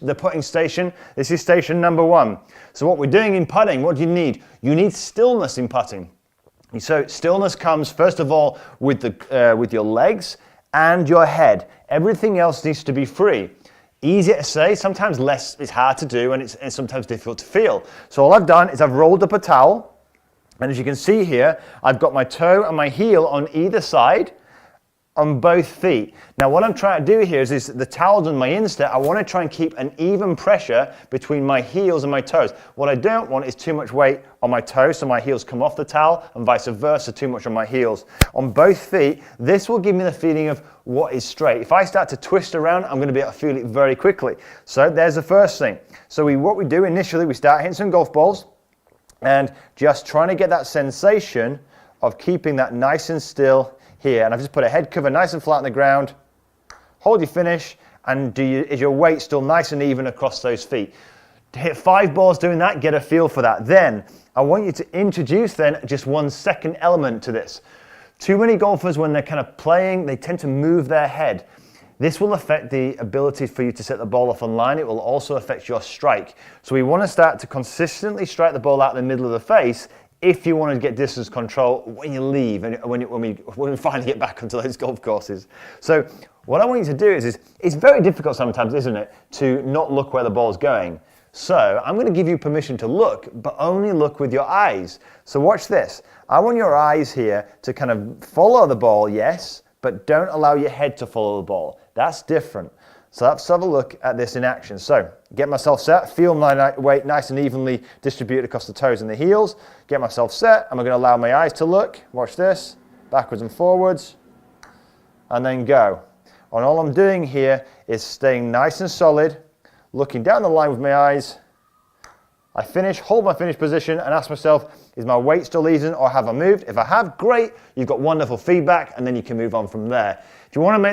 the putting station. This is station number 1. So what we're doing in putting, what do you need? You need stillness in putting. So stillness comes first of all with your legs and your head. Everything else needs to be free. Easier to say, sometimes less is hard to do, and it's sometimes difficult to feel. So all I've done is I've rolled up a towel, and as you can see here, I've got my toe and my heel on either side on both feet. Now what I'm trying to do here is the towel's on my instep. I want to try and keep an even pressure between my heels and my toes. What I don't want is too much weight on my toes, so my heels come off the towel, and vice versa, too much on my heels. On both feet, this will give me the feeling of what is straight. If I start to twist around, I'm going to be able to feel it very quickly. So there's the first thing. So what we do initially, we start hitting some golf balls and just trying to get that sensation of keeping that nice and still here. And I've just put a head cover nice and flat on the ground. Hold your finish, and is your weight still nice and even across those feet? To hit 5 balls doing that, get a feel for that. Then I want you to introduce then just one second element to this. Too many golfers, when they're kind of playing, they tend to move their head. This will affect the ability for you to set the ball off on line. It will also affect your strike. So we want to start to consistently strike the ball out in the middle of the face if you want to get distance control when you leave and when we finally get back onto those golf courses. So what I want you to do is it's very difficult sometimes, isn't it, to not look where the ball's going. So I'm going to give you permission to look, but only look with your eyes. So watch this. I want your eyes here to kind of follow the ball, yes, but don't allow your head to follow the ball. That's different. So let's have a look at this in action. So get myself set, feel my weight nice and evenly distributed across the toes and the heels. Get myself set, and I'm going to allow my eyes to look. Watch this, backwards and forwards, and then go. And all I'm doing here is staying nice and solid, looking down the line with my eyes. I finish, hold my finish position, and ask myself, is my weight still even, or have I moved? If I have, great, you've got wonderful feedback, and then you can move on from there. If you want to make